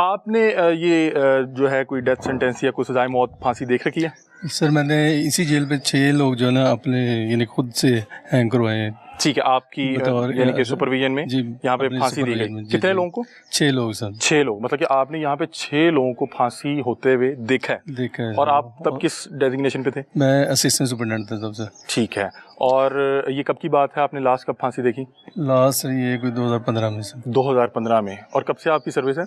आपने जो है कोई डेथ सेंटेंस या कोई सजाए मौत फांसी देख रखी है? सर मैंने इसी जेल पे 6 लोग जो है ना अपने यानी खुद से हैंग करवाए हैं। ठीक है, आपकी यानी कि सुपरविजन में यहाँ पे फांसी दी गई। कितने लोगों को? 6 लोग सर। 6 लोग, मतलब कि आपने यहाँ पे 6 लोगों को फांसी होते हुए देखा है। और आप तब किस डेजिग्नेशन पे थे? मैं असिस्टेंट सुपरिटेंडेंट था तब से। ठीक है, और ये कब की बात है, आपने लास्ट कब फांसी देखी? लास्ट ये कोई 2015 में सर। 2015 में। और कब से आपकी सर्विस है?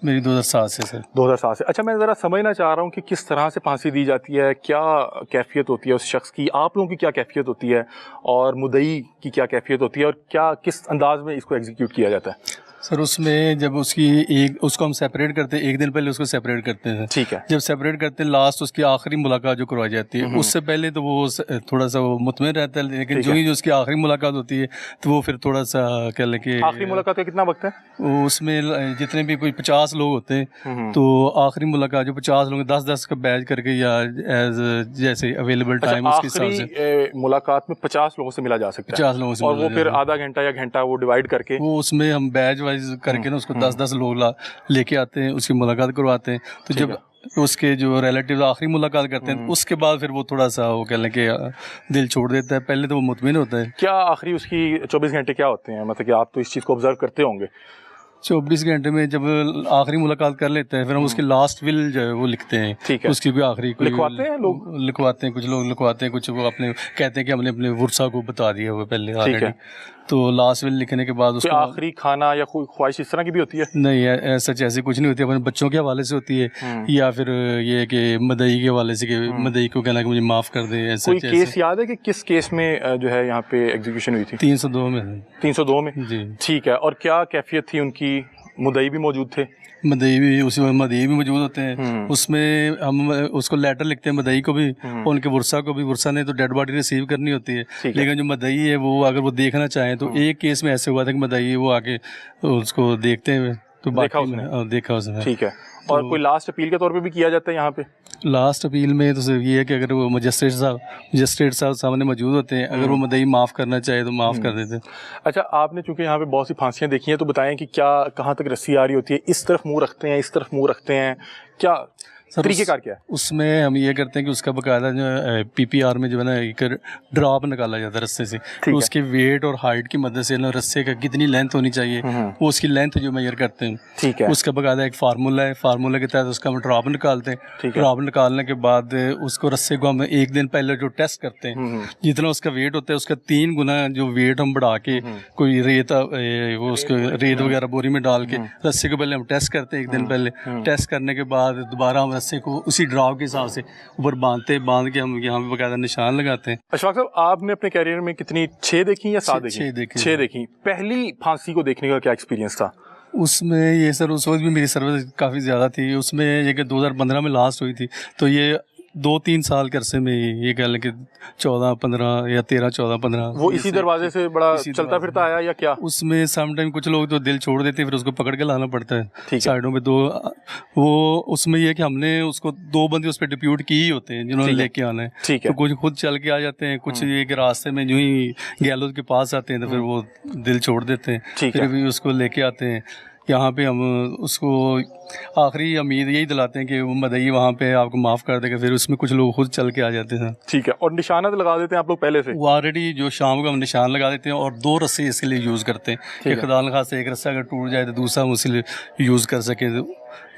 मेरी 2007 से सर। 2007 से। अच्छा, मैं ज़रा समझना चाह रहा हूँ कि किस तरह से फांसी दी जाती है, क्या कैफियत होती है उस शख्स की, आप लोगों की क्या कैफियत होती है, और मुद्दई की क्या कैफियत होती है, और क्या किस अंदाज में इसको एग्जीक्यूट किया जाता है? सर उसमें जब उसको हम सेपरेट करते हैं, एक दिन पहले उसको सेपरेट करते हैं। ठीक है। जब सेपरेट करते हैं लास्ट उसकी आखिरी मुलाकात जो करवाई जाती है, उससे पहले तो वो थोड़ा सा वो मुतमिन रहता है, लेकिन जो ही उसकी आखिरी मुलाकात होती है तो वो फिर थोड़ा सा कह लें कि आखिरी मुलाकात का कितना वक्त है? उसमें जितने भी कोई 50 लोग होते हैं तो आखिरी मुलाकात जो 50 लोग 10-10 का बैच करके या एज जैसे अवेलेबल टाइम उसके हिसाब से मुलाकात में 50 लोगों से मिला जा सकता है। 50 लोगों से, और वो फिर आधा घंटा या घंटा वो डिवाइड करके वो उसमें हम बैच वाइज करके ना उसको 10-10 लोग लेके आते हैं, उसकी मुलाकात करवाते हैं। तो जब उसके जो रिलेटिव आखिरी मुलाकात करते हैं उसके बाद फिर वो थोड़ा सा वो कह लें कि दिल छोड़ देता है, पहले तो वो मुतमिन होता है। क्या आखिरी उसकी 24 घंटे क्या होते हैं, मतलब कि आप तो इस चीज़ को ऑब्जर्व करते होंगे? 24 घंटे में जब आखिरी मुलाकात कर लेते हैं फिर हम उसकी लास्ट विल जो है वो लिखते हैं। ठीक है। उसकी कोई आखिरी लिखवाते हैं लोग? लिखवाते हैं, कुछ लोग लिखवाते हैं, कुछ वो अपने कहते हैं कि हमने अपने वर्षा को बता दिया हुआ पहले ऑलरेडी। तो लास्ट विल लिखने के बाद उसको आखिरी खाना या कोई ख्वाहिश इस तरह की भी होती है? नहीं, सच ऐसी कुछ नहीं होती, अपने बच्चों के हवाले से होती है या फिर ये कि मदई के हवाले से कि मदई को कहना कि मुझे माफ़ कर दे। कोई केस याद है कि किस केस में जो है यहाँ पे एग्जीक्यूशन हुई थी? 302 में। 302 में जी। ठीक है, और क्या कैफियत थी उनकी? मुद्दई भी मौजूद थे? मदई भी उसी में मदई भी मौजूद होते हैं। उसमें हम उसको लेटर लिखते हैं मदई को भी और उनके वर्षा को भी। वर्षा ने तो डेड बॉडी रिसीव करनी होती है, लेकिन जो मदई है वो अगर वो देखना चाहें तो एक केस में ऐसे हुआ था कि मदई वो आके उसको देखते हैं तो देखा उसने। ठीक है, और कोई लास्ट अपील के तौर पे भी किया जाता है यहाँ पे? लास्ट अपील में तो सिर्फ ये है कि अगर वो मजिस्ट्रेट साहब सामने मौजूद होते हैं, अगर वो मदई माफ़ करना चाहे तो माफ़ कर देते हैं। अच्छा, आपने चूंकि यहाँ पे बहुत सी फांसियाँ देखी हैं तो बताएं कि क्या कहाँ तक रस्सी आ रही होती है, इस तरफ मुँह रखते हैं, इस तरफ मुँह रखते हैं, क्या तरीकेकार क्या है? उसमें हम ये करते हैं कि उसका बकायदा जो PPR में जो है ना एक ड्रॉप निकाला जाता है रस्से से, तो उसके वेट और हाइट की मदद से ना रस्से का कितनी लेंथ होनी चाहिए वो उसकी लेंथ जो मेजर करते हैं। ठीक है। उसका बकायदा एक फार्मूला है, फार्मूला के तहत उसका हम ड्रॉप निकालते हैं। ड्रॉप निकालने के बाद उसको रस्से को हम एक दिन पहले जो टेस्ट करते हैं, जितना उसका वेट होता है उसका 3 गुना जो वेट हम बढ़ा के कोई रेत वो उसको रेत वगैरह बोरी में डाल के रस्से को पहले हम टेस्ट करते हैं एक दिन पहले। टेस्ट करने के बाद दोबारा हम रस्से को उसी ड्रॉप के हिसाब से ऊपर बांध के हम यहाँ पे बकायदा निशान लगाते हैं। अशफाक साहब, आपने अपने कैरियर में कितनी 6 देखी या 7 देखी? 6 देखी। पहली फांसी को देखने का क्या एक्सपीरियंस था? उसमें ये सर उस वक्त भी मेरी सर्विस काफ़ी ज़्यादा थी। उसमें ये कि 2015 में लास्ट हुई थी, तो ये 2-3 साल के अरसे में ये कह लें कि 14-15 या 13-14-15 वो इसी दरवाजे से बड़ा चलता फिरता आया या क्या? उसमें सम टाइम कुछ लोग तो दिल छोड़ देते हैं, फिर उसको पकड़ के लाना पड़ता है साइडों में 2 वो उसमें ये कि हमने उसको 2 बंदे उस पर डिप्यूट की ही होते हैं जिन्होंने लेके आना है। ठीक है। तो कुछ खुद चल के आ जाते हैं, कुछ ये कि रास्ते में जो ही गैलोज के पास आते हैं तो फिर वो दिल छोड़ देते हैं, फिर भी उसको लेके आते हैं। यहाँ पे हम उसको आखिरी उम्मीद यही दिलाते हैं कि वो मदई वहाँ पे आपको माफ़ कर देगा, फिर उसमें कुछ लोग खुद चल के आ जाते हैं। ठीक है, और निशाना तो लगा देते हैं आप लोग पहले से? वो ऑलरेडी जो शाम को हम निशान लगा देते हैं और 2 रस्से इसके लिए यूज़ करते हैं कि खुदा न खास्ता एक रस्सा अगर टूट जाए तो दूसरा हम उसी यूज़ कर सकें।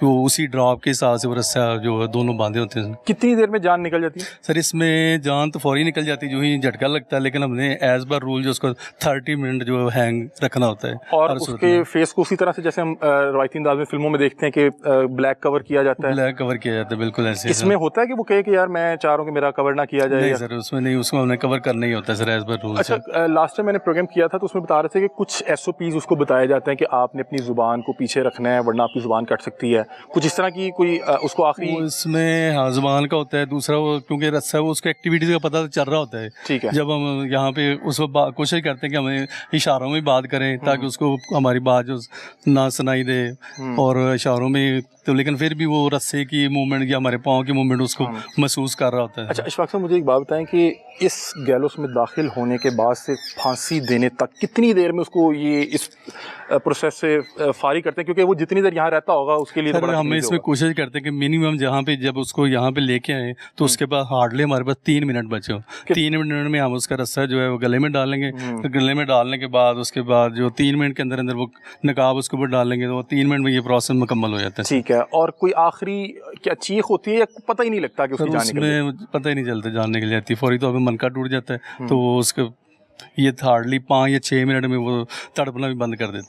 वो उसी ड्रॉप के हिसाब से वो रस्सा जो है दोनों बांधे होते हैं। कितनी देर में जान निकल जाती है? सर इसमें जान तो फौरी निकल जाती है जो ही झटका लगता है, लेकिन हमने एज पर रूल जो उसको 30 मिनट जो हैंग रखना होता है। और उसके फेस को उसी तरह से जैसे हम रवायती अंदाज में फिल्मों में देखते हैं कि ब्लैक कवर किया जाता है? ब्लैक कवर किया जाता है, बिल्कुल ऐसे। इसमें होता है कि वो कहे कि यार मैं चाह रहा हूँ कि मेरा कवर ना किया जाए? नहीं सर, उसमें नहीं, उसको हमने कवर करना ही होता है सर एज पर रूल। अच्छा, लास्ट टाइम मैंने प्रोग्राम किया था तो उसमें बता रहे थे कि कुछ SOPs उसको बताए जाते हैं कि आपने अपनी जुबान को पीछे रखना है वरना आपकी जुबान कट सकती है, कुछ इस तरह की कोई उसको आखिरी इसमें हाँ जुबान का होता है। दूसरा वो क्योंकि रस्सा वो उसको एक्टिविटीज का पता चल रहा होता है। ठीक है। जब हम यहाँ पे उसको कोशिश करते हैं कि हमें इशारों में बात करें ताकि उसको हमारी बात जो ना सुनाई दे और इशारों में, तो लेकिन फिर भी वो रस्से की मूवमेंट या हमारे पाँव की मूवमेंट उसको महसूस कर रहा होता है। अच्छा अशफाक साहब, मुझे एक बात बताएं कि इस गैलोस में दाखिल होने के बाद से फांसी देने तक कितनी देर में उसको ये इस प्रोसेस से फारिग करते हैं? क्योंकि वो जितनी देर यहाँ रहता होगा उसके लिए तो बड़ा हमें इसमें कोशिश करते हैं कि मिनिमम जहाँ पे जब उसको यहाँ पे लेके आए तो उसके बाद हार्डली हमारे पास 3 मिनट बचे हो। 3 मिनट में हम उसका रस्सा जो है वो गले में डालेंगे, तो गले में डालने के बाद उसके बाद जो 3 मिनट के अंदर अंदर वो नकाब उसके ऊपर डालेंगे तो 3 मिनट में ये प्रोसेस मुकम्मल हो जाता है। ठीक है। और कोई आखिरी क्या चीख होती है या पता ही नहीं लगता कि उसकी जान निकल गई? उसमें पता ही नहीं चलता जान निकल जाती, फौरी तो हमें मनका टूट जाता है, तो वो उसके ये हार्डली 5 या 6 मिनट में वो तड़पना भी बंद कर देता है।